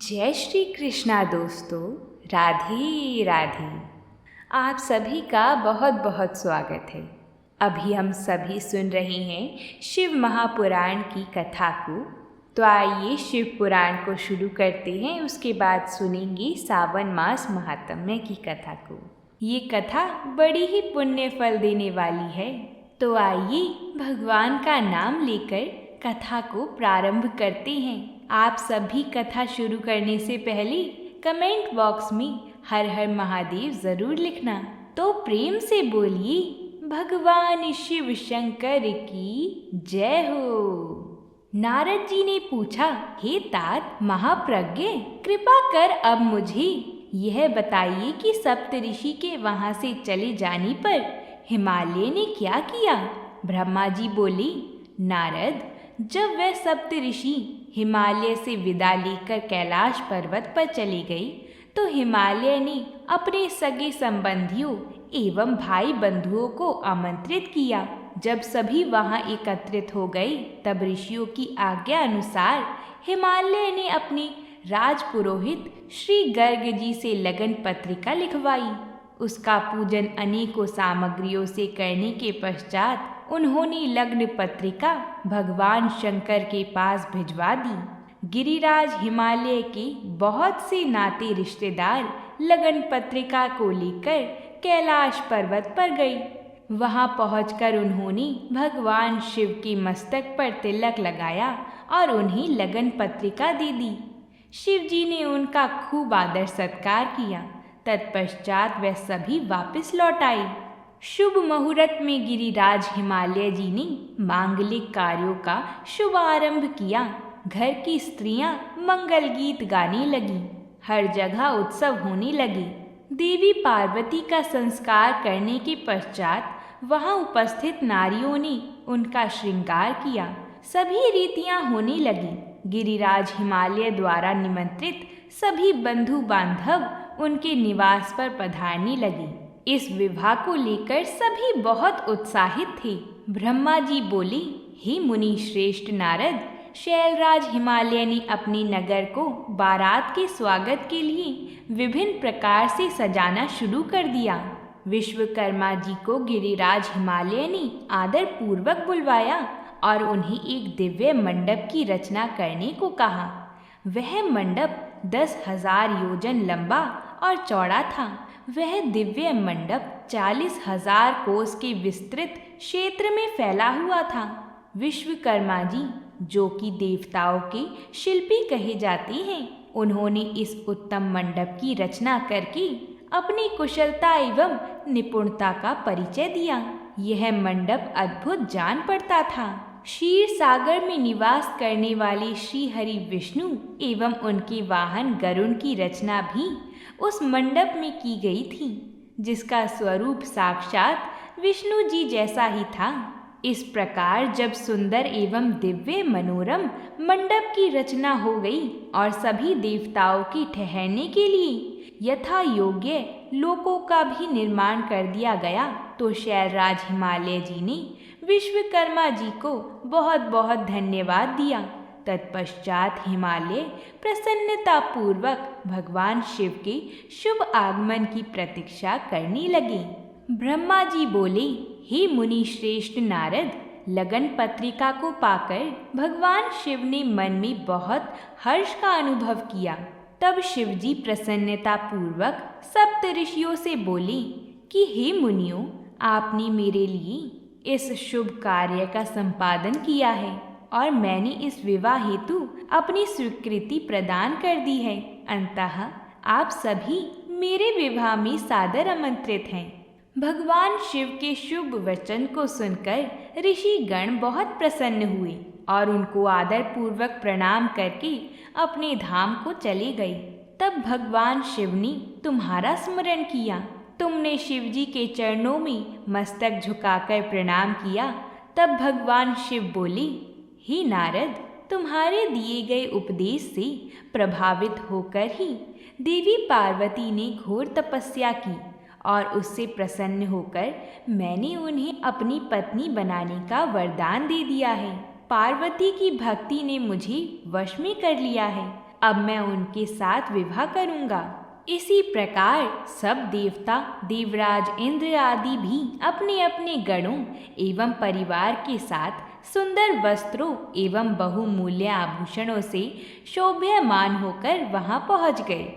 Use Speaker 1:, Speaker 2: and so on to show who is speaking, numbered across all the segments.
Speaker 1: जय श्री कृष्णा दोस्तों। राधे राधे। आप सभी का बहुत बहुत स्वागत है। अभी हम सभी सुन रहे हैं शिव महापुराण की कथा को। तो आइए शिव पुराण को शुरू करते हैं। उसके बाद सुनेंगे सावन मास महात्म्य की कथा को। ये कथा बड़ी ही पुण्य फल देने वाली है। तो आइए भगवान का नाम लेकर कथा को प्रारंभ करते हैं। आप सभी कथा शुरू करने से पहले कमेंट बॉक्स में हर हर महादेव जरूर लिखना। तो प्रेम से बोलिए भगवान शिव शंकर की जय हो। नारद जी ने पूछा, हे तात महाप्रज्ञ, कृपा कर अब मुझे यह बताइए कि सप्तऋषि के वहां से चले जाने पर हिमालय ने क्या किया। ब्रह्मा जी बोले, नारद, जब वह सप्तऋषि हिमालय से विदा लेकर कैलाश पर्वत पर चली गई तो हिमालय ने अपने सगे संबंधियों एवं भाई बंधुओं को आमंत्रित किया। जब सभी वहां एकत्रित हो गए तब ऋषियों की आज्ञा अनुसार हिमालय ने अपने राजपुरोहित श्री गर्ग जी से लगन पत्रिका लिखवाई। उसका पूजन अनेकों सामग्रियों से करने के पश्चात उन्होंने लग्न पत्रिका भगवान शंकर के पास भिजवा दी। गिरिराज हिमालय के बहुत से नाते रिश्तेदार लगन पत्रिका को लेकर कैलाश पर्वत पर गए। वहां पहुंचकर उन्होंने भगवान शिव के मस्तक पर तिलक लगाया और उन्हें लगन पत्रिका दे दी। शिव जी ने उनका खूब आदर सत्कार किया। तत्पश्चात वे सभी वापस लौट आए। शुभ मुहूर्त में गिरिराज हिमालय जी ने मांगलिक कार्यों का शुभारंभ किया। घर की स्त्रियां मंगल गीत गाने लगी। हर जगह उत्सव होने लगे। देवी पार्वती का संस्कार करने के पश्चात वहां उपस्थित नारियों ने उनका श्रृंगार किया। सभी रीतियां होने लगी। गिरिराज हिमालय द्वारा निमंत्रित सभी बंधु बांधव उनके निवास पर पधारने लगे। इस विवाह को लेकर सभी बहुत उत्साहित थे। ब्रह्मा जी बोले, हे मुनि श्रेष्ठ नारद, शैलराज हिमालय ने अपने नगर को बारात के स्वागत के लिए विभिन्न प्रकार से सजाना शुरू कर दिया। विश्वकर्मा जी को गिरिराज हिमालय ने आदर पूर्वक बुलवाया और उन्हें एक दिव्य मंडप की रचना करने को कहा। वह मंडप 10,000 योजन लंबा और चौड़ा था। वह दिव्य मंडप 40,000 कोस के विस्तृत क्षेत्र में फैला हुआ था। विश्वकर्मा जी, जो कि देवताओं के शिल्पी कहे जाते हैं, उन्होंने इस उत्तम मंडप की रचना करके अपनी कुशलता एवं निपुणता का परिचय दिया। यह मंडप अद्भुत जान पड़ता था। क्षीर सागर में निवास करने वाले श्री हरि विष्णु एवं उनके वाहन गरुण की रचना भी उस मंडप में की गई थी, जिसका स्वरूप साक्षात विष्णु जी जैसा ही था। इस प्रकार जब सुंदर एवं दिव्य मनोरम मंडप की रचना हो गई और सभी देवताओं के ठहरने के लिए यथा योग्य लोकों का भी निर्माण कर दिया गया, तो शैलराज हिमालय जी ने विश्वकर्मा जी को बहुत बहुत धन्यवाद दिया। तत्पश्चात हिमालय प्रसन्नता पूर्वक भगवान शिव के शुभ आगमन की प्रतीक्षा करने लगे। ब्रह्मा जी बोले, हे मुनि श्रेष्ठ नारद, लगन पत्रिका को पाकर भगवान शिव ने मन में बहुत हर्ष का अनुभव किया। तब शिव जी प्रसन्नता पूर्वक सप्त ऋषियों से बोले कि हे मुनियों, आपने मेरे लिए इस शुभ कार्य का संपादन किया है और मैंने इस विवाह हेतु अपनी स्वीकृति प्रदान कर दी है। अंततः आप सभी मेरे विवाह में सादर आमंत्रित हैं। भगवान शिव के शुभ वचन को सुनकर ऋषि गण बहुत प्रसन्न हुए और उनको आदर पूर्वक प्रणाम करके अपने धाम को चले गए। तब भगवान शिव ने तुम्हारा स्मरण किया। तुमने शिव जी के चरणों में मस्तक झुकाकर प्रणाम किया। तब भगवान शिव बोले, हे नारद, तुम्हारे दिए गए उपदेश से प्रभावित होकर ही देवी पार्वती ने घोर तपस्या की और उससे प्रसन्न होकर मैंने उन्हें अपनी पत्नी बनाने का वरदान दे दिया है। पार्वती की भक्ति ने मुझे वश में कर लिया है। अब मैं उनके साथ विवाह करूँगा। इसी प्रकार सब देवता, देवराज इंद्र आदि भी अपने अपने गणों एवं परिवार के साथ सुंदर वस्त्रों एवं बहुमूल्य आभूषणों से शोभ्यमान होकर वहां पहुंच गए।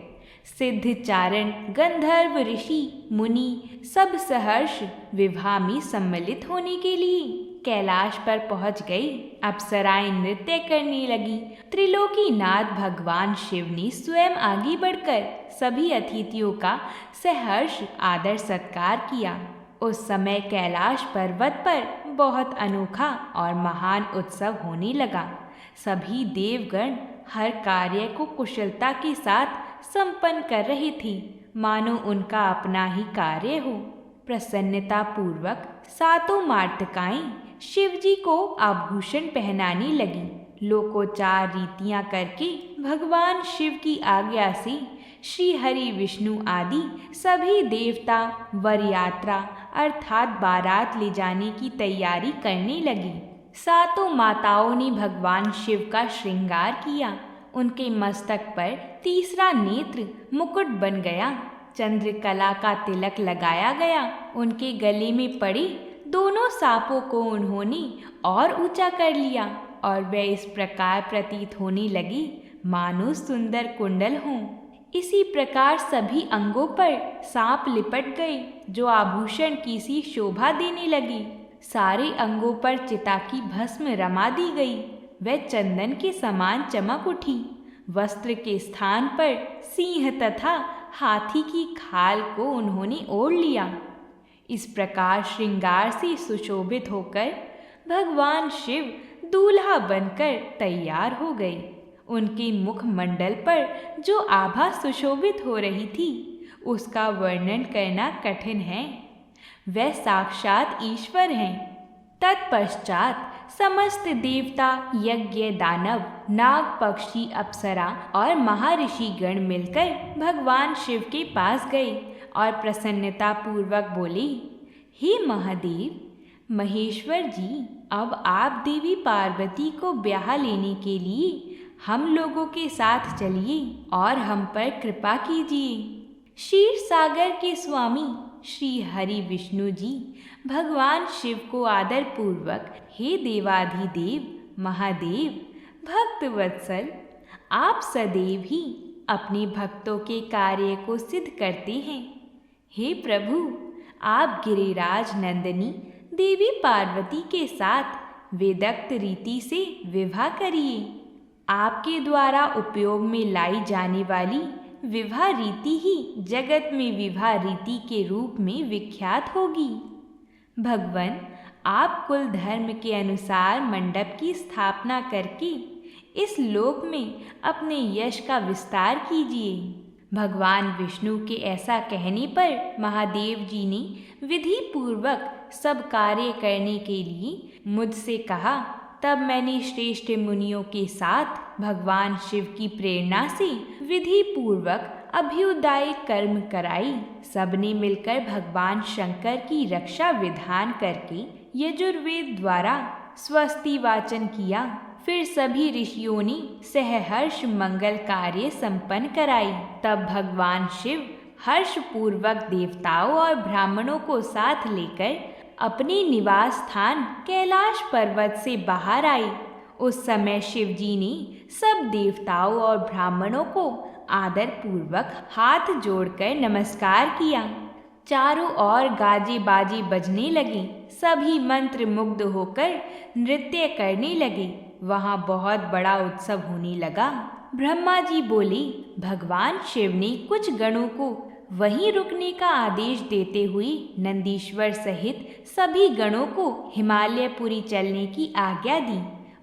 Speaker 1: सिद्ध, चारण, गंधर्व, ऋषि, मुनि सब सहर्ष विवाह में सम्मिलित होने के लिए कैलाश पर पहुंच गई। अप्सराएं नृत्य करने लगी। त्रिलोकीनाथ भगवान शिव ने स्वयं आगे बढ़कर सभी अतिथियों का सहर्ष आदर सत्कार किया। उस समय कैलाश पर्वत पर बहुत अनोखा और महान उत्सव होने लगा। सभी देवगण हर कार्य को कुशलता के साथ संपन्न कर रहे थे, मानो उनका अपना ही कार्य हो। प्रसन्नता पूर्वक सातों मार्तकाएं शिवजी को आभूषण पहनाने लगी। लोकोचार रीतियां करके भगवान शिव की आज्ञा से श्री हरि, विष्णु आदि सभी देवता वर यात्रा अर्थात बारात ले जाने की तैयारी करने लगी। सातों माताओं ने भगवान शिव का श्रृंगार किया। उनके मस्तक पर तीसरा नेत्र मुकुट बन गया। चंद्रकला का तिलक लगाया गया। उनके गले में पड़े दोनों सांपों को उन्होंने और ऊंचा कर लिया और वे इस प्रकार प्रतीत होने लगी मानो सुंदर कुंडल हों। इसी प्रकार सभी अंगों पर सांप लिपट गए जो आभूषण की सी शोभा देने लगी। सारे अंगों पर चिता की भस्म रमा दी गई। वह चंदन के समान चमक उठी। वस्त्र के स्थान पर सिंह तथा हाथी की खाल को उन्होंने ओढ़ लिया। इस प्रकार श्रृंगार से सुशोभित होकर भगवान शिव दूल्हा बनकर तैयार हो गए। उनके मुख मंडल पर जो आभा सुशोभित हो रही थी उसका वर्णन करना कठिन है। वह साक्षात ईश्वर हैं। तत्पश्चात समस्त देवता, यज्ञ, दानव, नाग, पक्षी, अप्सरा और महर्षि गण मिलकर भगवान शिव के पास गए और प्रसन्नता पूर्वक बोले, हे महादेव, महेश्वर जी, अब आप देवी पार्वती को ब्याह लेने के लिए हम लोगों के साथ चलिए और हम पर कृपा कीजिए। क्षीर सागर के स्वामी श्री हरि विष्णु जी भगवान शिव को आदर पूर्वक, हे देवाधिदेव महादेव, भक्त वत्सल, आप सदैव ही अपने भक्तों के कार्य को सिद्ध करते हैं। हे प्रभु, आप गिरिराज नंदिनी देवी पार्वती के साथ वेदोक्त रीति से विवाह करिए। आपके द्वारा उपयोग में लाई जाने वाली विवाह रीति ही जगत में विवाह रीति के रूप में विख्यात होगी। भगवान, आप कुल धर्म के अनुसार मंडप की स्थापना करके इस लोक में अपने यश का विस्तार कीजिए। भगवान विष्णु के ऐसा कहने पर महादेव जी ने विधि पूर्वक सब कार्य करने के लिए मुझसे कहा। तब मैंने श्रेष्ठ मुनियों के साथ भगवान शिव की प्रेरणा से विधि पूर्वक अभ्युदय कर्म कराई। सबने मिलकर भगवान शंकर की रक्षा विधान करके यजुर्वेद द्वारा स्वस्ति वाचन किया। फिर सभी ऋषियों ने सहर्ष मंगल कार्य संपन्न कराई। तब भगवान शिव हर्ष पूर्वक देवताओं और ब्राह्मणों को साथ लेकर अपने निवास स्थान कैलाश पर्वत से बाहर आए। उस समय शिव जी ने सब देवताओं और ब्राह्मणों को आदर पूर्वक हाथ जोड़कर नमस्कार किया। चारों ओर गाजे बाजे बजने लगे। सभी मंत्र मुग्ध होकर नृत्य करने लगे। वहाँ बहुत बड़ा उत्सव होने लगा। ब्रह्मा जी बोले, भगवान शिव ने कुछ गणों को वहीं रुकने का आदेश देते हुए नंदीश्वर सहित सभी गणों को हिमालयपुरी चलने की आज्ञा दी।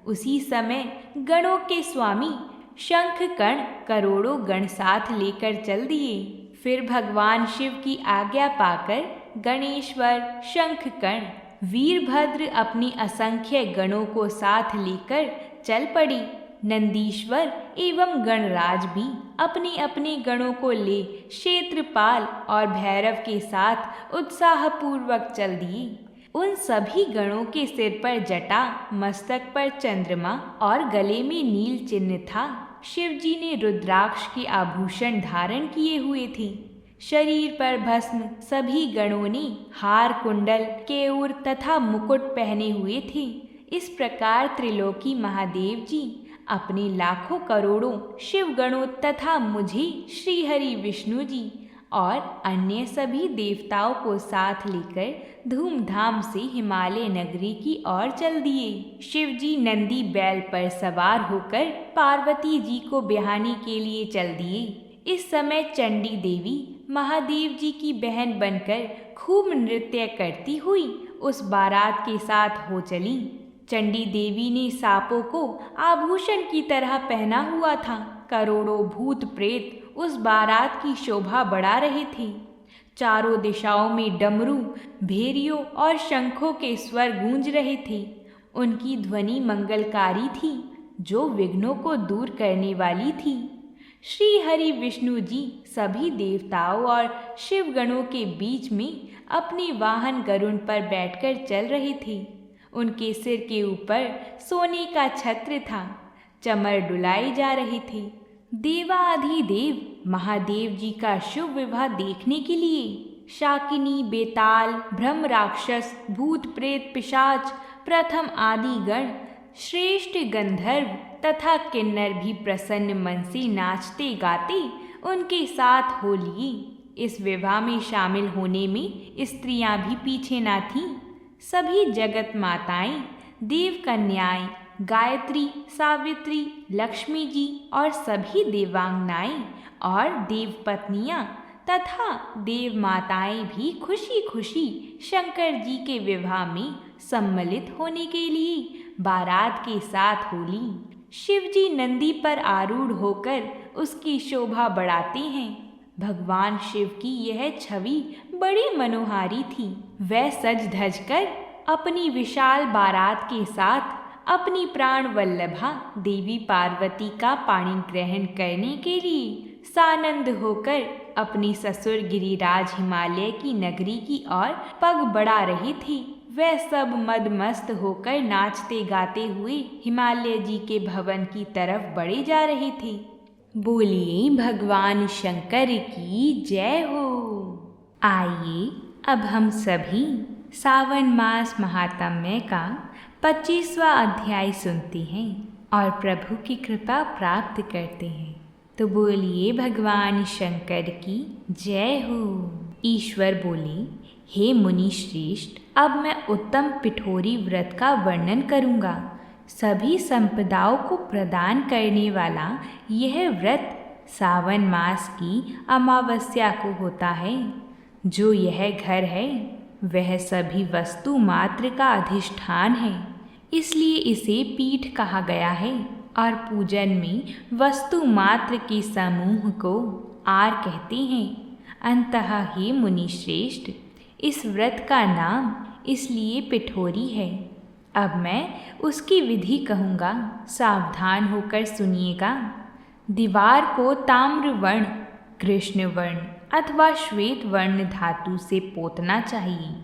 Speaker 1: उसी समय गणों के स्वामी शंखकर्ण करोड़ों गण साथ लेकर चल दिए। फिर भगवान शिव की आज्ञा पाकर गणेश्वर, शंखकर्ण, वीरभद्र अपनी असंख्य गणों को साथ लेकर चल पड़ी। नंदीश्वर एवं गणराज भी अपने अपने गणों को ले क्षेत्रपाल और भैरव के साथ उत्साहपूर्वक चल दिए। उन सभी गणों के सिर पर जटा, मस्तक पर चंद्रमा और गले में नील चिन्ह था। शिवजी ने रुद्राक्ष के आभूषण धारण किए हुए थे। शरीर पर भस्म सभी गणों ने हार, कुंडल, केयूर तथा मुकुट पहने हुए थे। इस प्रकार त्रिलोकी महादेव जी अपने लाखों करोड़ों शिवगणों तथा मुझे श्रीहरि विष्णु जी और अन्य सभी देवताओं को साथ लेकर धूमधाम से हिमालय नगरी की ओर चल दिए। शिवजी नंदी बैल पर सवार होकर पार्वती जी को ब्याहने के लिए चल दिए। इस समय चंडी देवी महादेव जी की बहन बनकर खूब नृत्य करती हुई उस बारात के साथ हो चली। चंडी देवी ने सांपों को आभूषण की तरह पहना हुआ था। करोड़ों भूत प्रेत उस बारात की शोभा बढ़ा रहे थे। चारों दिशाओं में डमरू, भेरियों और शंखों के स्वर गूंज रहे थे। उनकी ध्वनि मंगलकारी थी, जो विघ्नों को दूर करने वाली थी। श्री हरि विष्णु जी सभी देवताओं और शिवगणों के बीच में अपने वाहन गरुड़ पर बैठकर चल रहे थे। उनके सिर के ऊपर सोने का छत्र था। चमर डुलाई जा रही थी। देवाधिदेव महादेव जी का शुभ विवाह देखने के लिए शाकिनी, बेताल, ब्रह्म राक्षस, भूत प्रेत, पिशाच, प्रथम आदि गण, श्रेष्ठ गंधर्व तथा किन्नर भी प्रसन्न मन से नाचते गाते उनके साथ हो लिए। इस विवाह में शामिल होने में स्त्रियां भी पीछे न थीं। सभी जगत माताएं, देव कन्याएं, गायत्री, सावित्री, लक्ष्मी जी और सभी देवांगनाएं और देव पत्नियां तथा देव माताएं भी खुशी खुशी शंकर जी के विवाह में सम्मिलित होने के लिए बारात के साथ होली। शिवजी नंदी पर आरूढ़ होकर उसकी शोभा बढ़ाते हैं। भगवान शिव की यह छवि बड़ी मनोहारी थी। वह सज धज कर अपनी विशाल बारात के साथ अपनी प्राण वल्लभा देवी पार्वती का पाणी ग्रहण करने के लिए सानंद होकर अपनी ससुर गिरिराज हिमालय की नगरी की ओर पग बढ़ा रही थी। वह सब मदमस्त होकर नाचते गाते हुए हिमालय जी के भवन की तरफ बढ़े जा रहे थे। बोलिए भगवान शंकर की जय हो। आइए अब हम सभी सावन मास महात्म्य का 25वां अध्याय सुनते हैं और प्रभु की कृपा प्राप्त करते हैं। तो बोलिए भगवान शंकर की जय हो। ईश्वर बोले, हे मुनि श्रेष्ठ, अब मैं उत्तम पिठोरी व्रत का वर्णन करूँगा। सभी संपदाओं को प्रदान करने वाला यह व्रत सावन मास की अमावस्या को होता है। जो यह घर है वह सभी वस्तु मात्र का अधिष्ठान है, इसलिए इसे पीठ कहा गया है और पूजन में वस्तु मात्र के समूह को आर कहते हैं। अंतः हे मुनि श्रेष्ठ, इस व्रत का नाम इसलिए पिठोरी है। अब मैं उसकी विधि कहूँगा, सावधान होकर सुनिएगा। दीवार को ताम्र वर्ण, कृष्ण वर्ण अथवा श्वेत वर्ण धातु से पोतना चाहिए।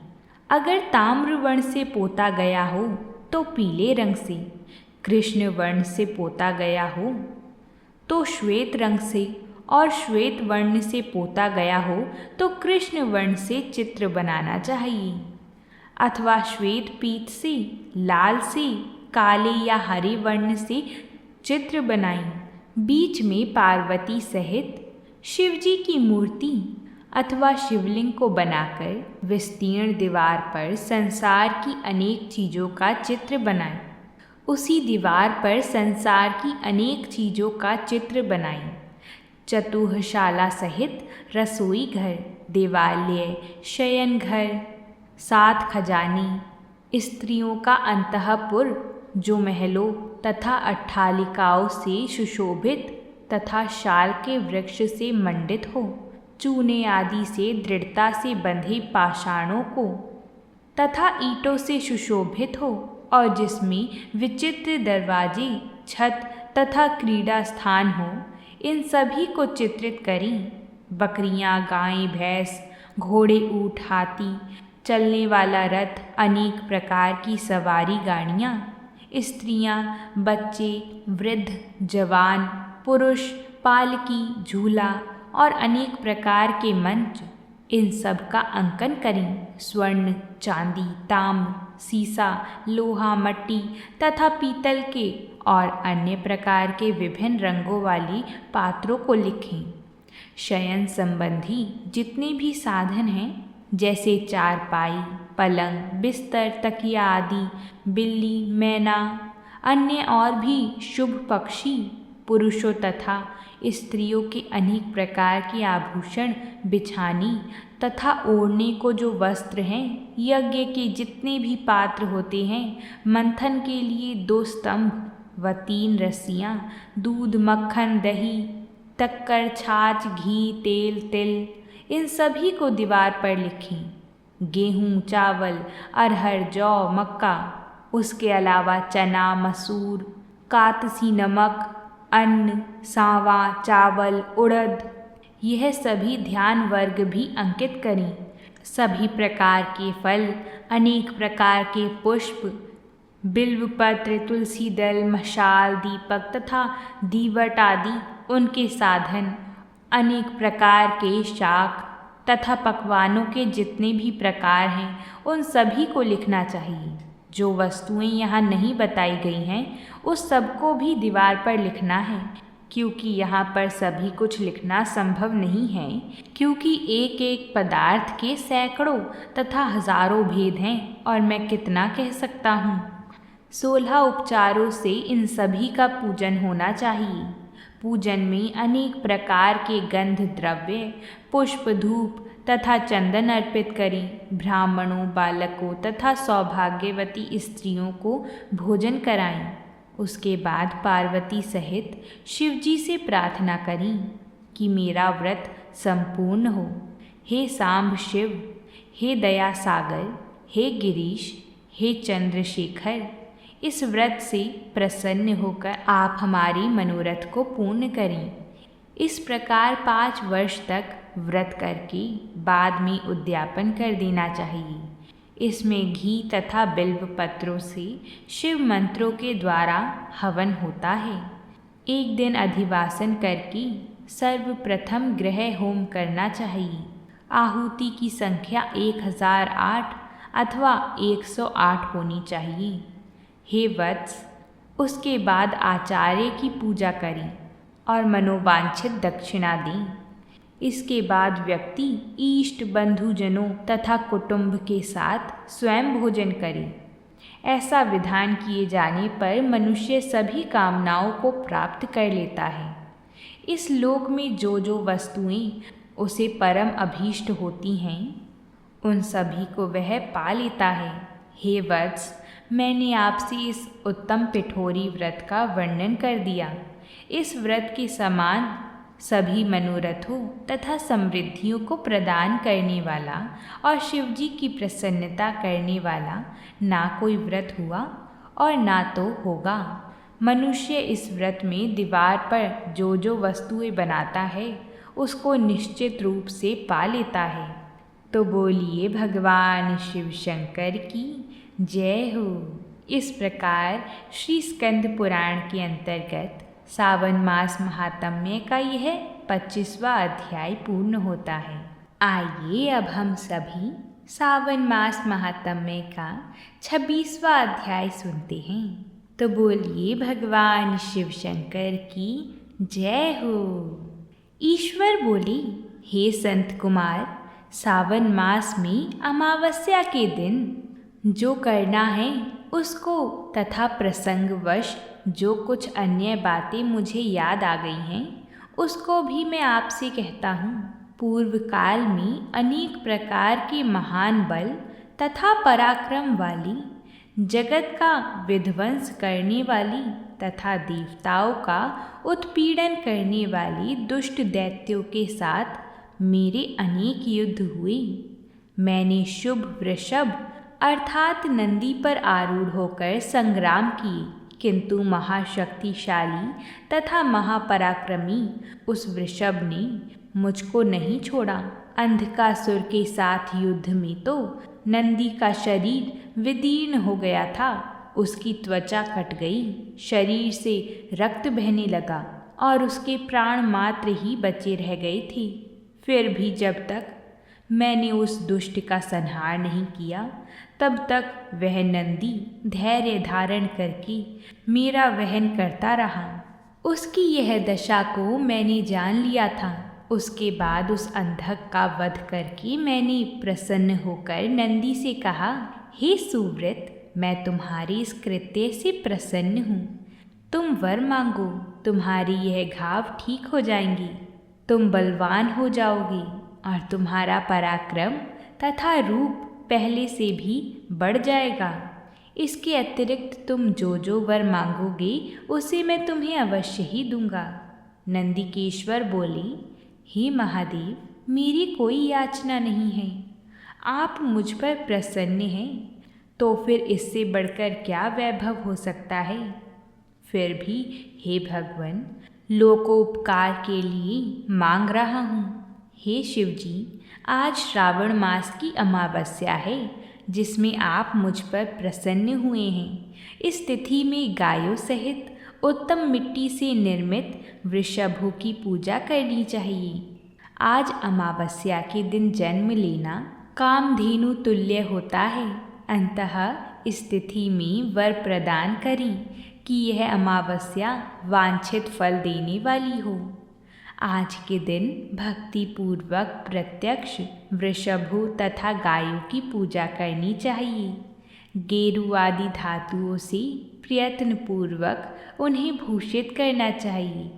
Speaker 1: अगर ताम्र वर्ण से पोता गया हो तो पीले रंग से, कृष्ण वर्ण से पोता गया हो तो श्वेत रंग से और श्वेत वर्ण से पोता गया हो तो कृष्ण वर्ण से चित्र बनाना चाहिए। अथवा श्वेत पीत से, लाल से, काले या हरे वर्ण से चित्र बनाएं। बीच में पार्वती सहित शिवजी की मूर्ति अथवा शिवलिंग को बनाकर विस्तीर्ण दीवार पर संसार की अनेक चीज़ों का चित्र बनाएं। उसी दीवार पर संसार की अनेक चीज़ों का चित्र बनाएं। चतुःशाला सहित रसोई घर, देवालय, शयन घर, 7 खजाने, स्त्रियों का अंतःपुर जो महलों तथा अट्ठालिकाओं से सुशोभित तथा शाल के वृक्ष से मंडित हो, चूने आदि से दृढ़ता से बंधे पाषाणों को तथा ईंटों से सुशोभित हो और जिसमें विचित्र दरवाजे, छत तथा क्रीड़ा स्थान हो, इन सभी को चित्रित करें। बकरियां, गायें, भैंस, घोड़े, ऊँट, हाथी, चलने वाला रथ, अनेक प्रकार की सवारी गाड़ियाँ, स्त्रियाँ, बच्चे, वृद्ध, जवान, पुरुष, पालकी, झूला और अनेक प्रकार के मंच, इन सब का अंकन करें। स्वर्ण, चांदी, ताम्र, सीसा, लोहा, मट्टी तथा पीतल के और अन्य प्रकार के विभिन्न रंगों वाली पात्रों को लिखें। शयन संबंधी जितने भी साधन हैं, जैसे चारपाई, पलंग, बिस्तर, तकिया आदि, बिल्ली, मैना, अन्य और भी शुभ पक्षी, पुरुषों तथा स्त्रियों के अनेक प्रकार के आभूषण, बिछानी तथा ओढ़ने को जो वस्त्र हैं, यज्ञ के जितने भी पात्र होते हैं, मंथन के लिए 2 स्तंभ व 3 रस्सियाँ, दूध, मक्खन, दही, शक्कर, छाछ, घी, तेल, तिल, इन सभी को दीवार पर लिखें। गेहूँ, चावल, अरहर, जौ, मक्का, उसके अलावा चना, मसूर, कातसी, नमक, अन्न, सांवा, चावल, उड़द, यह सभी ध्यान वर्ग भी अंकित करें। सभी प्रकार के फल, अनेक प्रकार के पुष्प, बिल्वपत्र, तुलसी दल, मशाल, दीपक तथा दीवट आदि, उनके साधन, अनेक प्रकार के शाक तथा पकवानों के जितने भी प्रकार हैं, उन सभी को लिखना चाहिए। जो वस्तुएं यहाँ नहीं बताई गई हैं, उस सब को भी दीवार पर लिखना है, क्योंकि यहाँ पर सभी कुछ लिखना संभव नहीं है, क्योंकि एक एक पदार्थ के सैकड़ों तथा हजारों भेद हैं और मैं कितना कह सकता हूँ। 16 उपचारों से इन सभी का पूजन होना चाहिए। पूजन में अनेक प्रकार के गंध द्रव्य, पुष्प, धूप तथा चंदन अर्पित करें। ब्राह्मणों, बालकों तथा सौभाग्यवती स्त्रियों को भोजन कराएं। उसके बाद पार्वती सहित शिवजी से प्रार्थना करें कि मेरा व्रत संपूर्ण हो। हे सांब शिव, हे दया सागर, हे गिरीश, हे चंद्रशेखर, इस व्रत से प्रसन्न होकर आप हमारी मनोरथ को पूर्ण करें। इस प्रकार 5 वर्ष तक व्रत करके बाद में उद्यापन कर देना चाहिए। इसमें घी तथा बिल्व पत्रों से शिव मंत्रों के द्वारा हवन होता है। एक दिन अधिवासन करके सर्वप्रथम ग्रह होम करना चाहिए। आहुति की संख्या 1008 अथवा 108 होनी चाहिए। हे वत्स, उसके बाद आचार्य की पूजा करें और मनोवांछित दक्षिणा दें। इसके बाद व्यक्ति इष्ट बंधुजनों तथा कुटुंब के साथ स्वयं भोजन करे। ऐसा विधान किए जाने पर मनुष्य सभी कामनाओं को प्राप्त कर लेता है। इस लोक में जो जो वस्तुएं उसे परम अभीष्ट होती हैं, उन सभी को वह पा लेता है। हे वत्स, मैंने आपसे इस उत्तम पिठोरी व्रत का वर्णन कर दिया। इस व्रत के समान सभी मनोरथों तथा समृद्धियों को प्रदान करने वाला और शिवजी की प्रसन्नता करने वाला ना कोई व्रत हुआ और ना तो होगा। मनुष्य इस व्रत में दीवार पर जो जो वस्तुएं बनाता है, उसको निश्चित रूप से पा लेता है। तो बोलिए भगवान शिव शंकर की जय हो। इस प्रकार श्री स्कंद पुराण के अंतर्गत सावन मास महात्म्य का यह 25वां अध्याय पूर्ण होता है। आइए अब हम सभी सावन मास महात्म्य का 26वां अध्याय सुनते हैं। तो बोलिए भगवान शिव शंकर की जय हो। ईश्वर बोले, हे संत कुमार, सावन मास में अमावस्या के दिन जो करना है उसको तथा प्रसंगवश जो कुछ अन्य बातें मुझे याद आ गई हैं, उसको भी मैं आपसे कहता हूँ। पूर्व काल में अनेक प्रकार के महान बल तथा पराक्रम वाली, जगत का विध्वंस करने वाली तथा देवताओं का उत्पीड़न करने वाली दुष्ट दैत्यों के साथ मेरे अनेक युद्ध हुए। मैंने शुभ वृषभ अर्थात नंदी पर आरूढ़ होकर संग्राम किए, किंतु महाशक्तिशाली तथा महापराक्रमी उस वृषभ ने मुझको नहीं छोड़ा। अंधकासुर के साथ युद्ध में तो नंदी का शरीर विदीर्ण हो गया था, उसकी त्वचा कट गई, शरीर से रक्त बहने लगा और उसके प्राण मात्र ही बचे रह गए थे। फिर भी जब तक मैंने उस दुष्ट का संहार नहीं किया, तब तक वह नंदी धैर्य धारण करके मेरा वहन करता रहा। उसकी यह दशा को मैंने जान लिया था। उसके बाद उस अंधक का वध करके मैंने प्रसन्न होकर नंदी से कहा, हे सुव्रत, मैं तुम्हारे इस कृत्य से प्रसन्न हूँ। तुम वर मांगो, तुम्हारी यह घाव ठीक हो जाएंगी। तुम बलवान हो जाओगे और तुम्हारा पराक्रम तथा रूप पहले से भी बढ़ जाएगा। इसके अतिरिक्त तुम जो जो वर मांगोगे उसे मैं तुम्हें अवश्य ही दूंगा। नंदीकेश्वर बोले, हे महादेव, मेरी कोई याचना नहीं है। आप मुझ पर प्रसन्न हैं तो फिर इससे बढ़कर क्या वैभव हो सकता है। फिर भी हे भगवान, लोकोपकार के लिए मांग रहा हूँ। हे शिवजी, आज श्रावण मास की अमावस्या है, जिसमें आप मुझ पर प्रसन्न हुए हैं। इस तिथि में गायों सहित उत्तम मिट्टी से निर्मित वृषभों की पूजा करनी चाहिए। आज अमावस्या के दिन जन्म लेना कामधेनु तुल्य होता है। अंतः इस तिथि में वर प्रदान करें कि यह अमावस्या वांछित फल देने वाली हो। आज के दिन भक्ति पूर्वक प्रत्यक्ष वृषभों तथा गायों की पूजा करनी चाहिए। गेरू आदि धातुओं से प्रयत्न पूर्वक उन्हें भूषित करना चाहिए।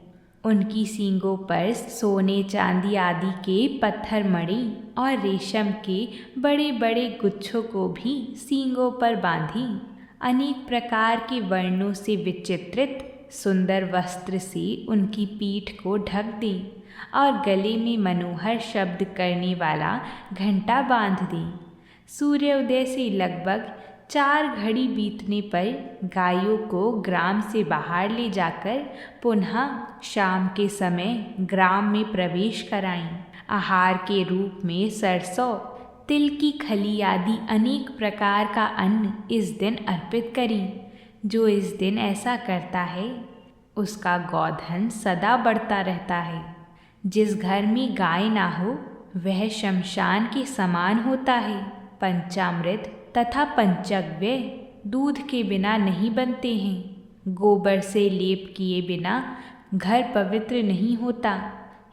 Speaker 1: उनकी सींगों पर सोने चांदी आदि के पत्थर मणि और रेशम के बड़े बड़े गुच्छों को भी सींगों पर बांधें। अनेक प्रकार के वर्णों से विचित्रित सुंदर वस्त्र से उनकी पीठ को ढक दें और गले में मनोहर शब्द करने वाला घंटा बांध दें। सूर्योदय से लगभग 4 घड़ी बीतने पर गायों को ग्राम से बाहर ले जाकर पुनः शाम के समय ग्राम में प्रवेश कराएं। आहार के रूप में सरसों, तिल की खली आदि अनेक प्रकार का अन्न इस दिन अर्पित करें। जो इस दिन ऐसा करता है उसका गोधन सदा बढ़ता रहता है। जिस घर में गाय ना हो वह शमशान के समान होता है। पंचामृत तथा पंचगव्य दूध के बिना नहीं बनते हैं। गोबर से लेप किए बिना घर पवित्र नहीं होता।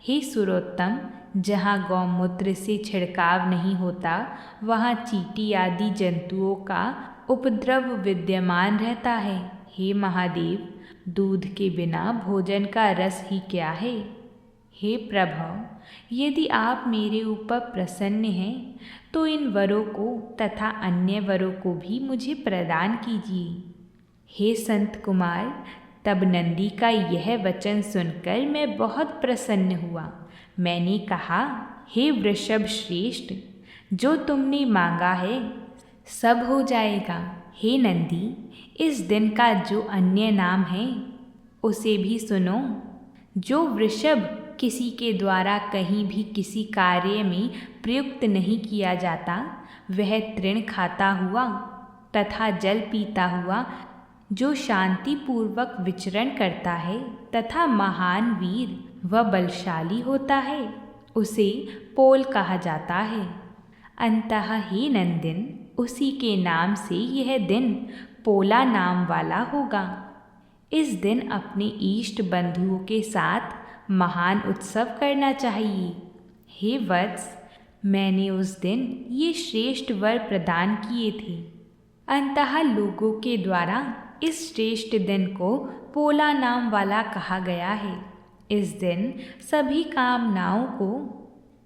Speaker 1: हे सुरोत्तम, जहाँ गौमूत्र से छिड़काव नहीं होता वहाँ चींटी आदि जंतुओं का उपद्रव विद्यमान रहता है। हे महादेव, दूध के बिना भोजन का रस ही क्या है। हे प्रभु, यदि आप मेरे ऊपर प्रसन्न हैं तो इन वरों को तथा अन्य वरों को भी मुझे प्रदान कीजिए। हे संत कुमार, तब नंदी का यह वचन सुनकर मैं बहुत प्रसन्न हुआ। मैंने कहा, हे वृषभ श्रेष्ठ, जो तुमने मांगा है सब हो जाएगा। हे नंदी, इस दिन का जो अन्य नाम है उसे भी सुनो। जो वृषभ किसी के द्वारा कहीं भी किसी कार्य में प्रयुक्त नहीं किया जाता, वह तृण खाता हुआ तथा जल पीता हुआ जो शांति पूर्वक विचरण करता है तथा महान वीर व बलशाली होता है, उसे पोल कहा जाता है। अंतः हे नंदिन, उसी के नाम से यह दिन पोला नाम वाला होगा। इस दिन अपने इष्ट बंधुओं के साथ महान उत्सव करना चाहिए। हे वत्स, मैंने उस दिन ये श्रेष्ठ वर प्रदान किए थे। अंतः लोगों के द्वारा इस श्रेष्ठ दिन को पोला नाम वाला कहा गया है। इस दिन सभी कामनाओं को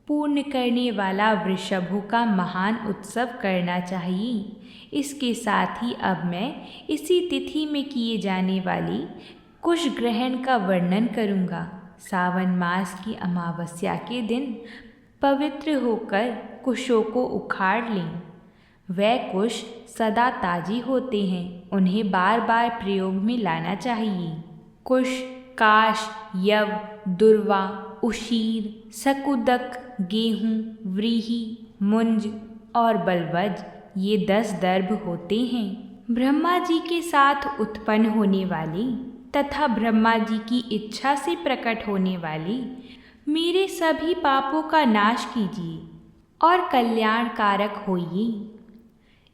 Speaker 1: पूर्ण करने वाला वृषभों का महान उत्सव करना चाहिए। इसके साथ ही अब मैं इसी तिथि में किए जाने वाली कुश ग्रहण का वर्णन करूँगा। सावन मास की अमावस्या के दिन पवित्र होकर कुशों को उखाड़ लें। वह कुश सदा ताजी होते हैं, उन्हें बार बार प्रयोग में लाना चाहिए। कुश, काश, यव, दुर्वा, उशीर, सकुदक, गेहूँ, व्रीहि, मुंज और बलवज, ये 10 दर्भ होते हैं। ब्रह्मा जी के साथ उत्पन्न होने वाली तथा ब्रह्मा जी की इच्छा से प्रकट होने वाली मेरे सभी पापों का नाश कीजिए और कल्याण कारक होइए।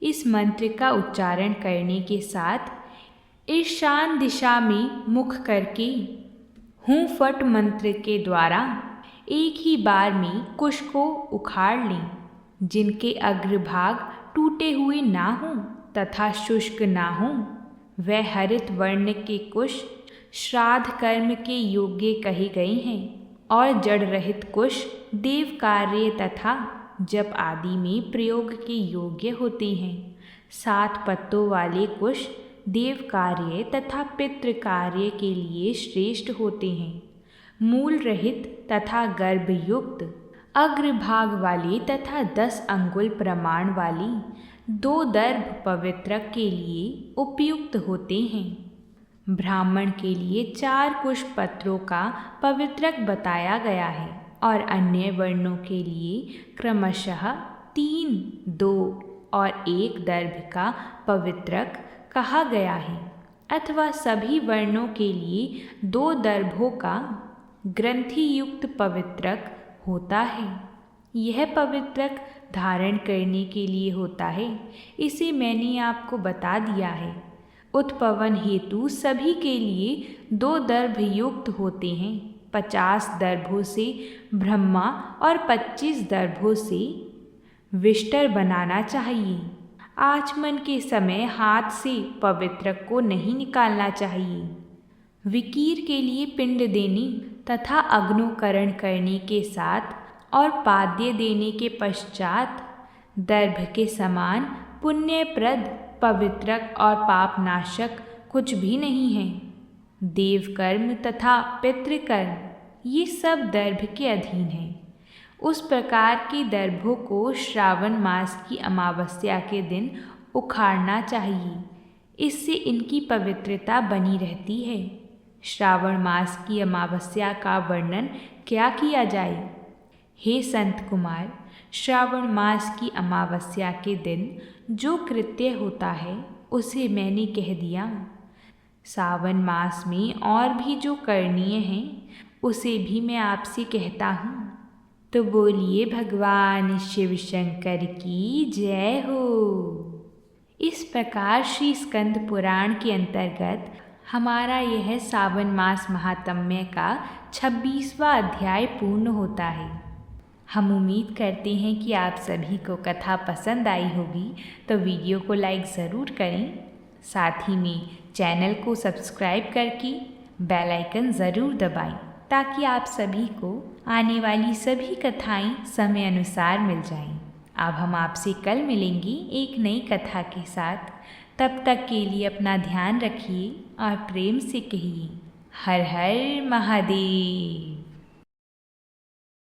Speaker 1: इस मंत्र का उच्चारण करने के साथ ईशान दिशा में मुख करके हूँ फट मंत्र के द्वारा एक ही बार में कुश को उखाड़ लें, जिनके अग्रभाग टूटे हुए ना हों तथा शुष्क ना हों। वह हरित वर्ण के कुश श्राद्ध कर्म के योग्य कहे गए हैं और जड़ रहित कुश देव कार्य तथा जप आदि में प्रयोग के योग्य होते हैं। 7 पत्तों वाले कुश देव कार्य तथा पितृ कार्य के लिए श्रेष्ठ होते हैं। मूल रहित तथा गर्भयुक्त अग्रभाग वाली तथा 10 अंगुल प्रमाण वाली 2 दर्भ पवित्रक के लिए उपयुक्त होते हैं। ब्राह्मण के लिए 4 कुश पत्रों का पवित्रक बताया गया है और अन्य वर्णों के लिए क्रमशः 3, 2 और 1 दर्भ का पवित्रक कहा गया है, अथवा सभी वर्णों के लिए 2 दर्भों का ग्रंथि युक्त पवित्रक होता है। यह पवित्रक धारण करने के लिए होता है, इसे मैंने आपको बता दिया है। उत्पवन हेतु सभी के लिए 2 दर्भ युक्त होते हैं। 50 दर्भों से ब्रह्मा और 25 दर्भों से विष्टर बनाना चाहिए। आचमन के समय हाथ से पवित्रक को नहीं निकालना चाहिए। विकीर के लिए पिंड देने तथा अग्नोकरण करने के साथ और पाद्य देने के पश्चात दर्भ के समान पुण्यप्रद पवित्रक और पापनाशक कुछ भी नहीं है। देव कर्म तथा पितृकर्म ये सब दर्भ के अधीन है। उस प्रकार के दर्भों को श्रावण मास की अमावस्या के दिन उखाड़ना चाहिए, इससे इनकी पवित्रता बनी रहती है। श्रावण मास की अमावस्या का वर्णन क्या किया जाए? हे संत कुमार, श्रावण मास की अमावस्या के दिन जो कृत्य होता है उसे मैंने कह दिया। सावन मास में और भी जो करणीय है उसे भी मैं आपसे कहता हूँ। तो बोलिए भगवान शिव शंकर की जय हो। इस प्रकार श्री स्कंद पुराण के अंतर्गत हमारा यह सावन मास महात्म्य का 26वां अध्याय पूर्ण होता है। हम उम्मीद करते हैं कि आप सभी को कथा पसंद आई होगी, तो वीडियो को लाइक ज़रूर करें। साथ ही में चैनल को सब्सक्राइब करके बेल आइकन ज़रूर दबाएं, ताकि आप सभी को आने वाली सभी कथाएं समय अनुसार मिल जाएं। अब हम आपसे कल मिलेंगे एक नई कथा के साथ। तब तक के लिए अपना ध्यान रखिए और प्रेम से कहिए हर हर महादेव।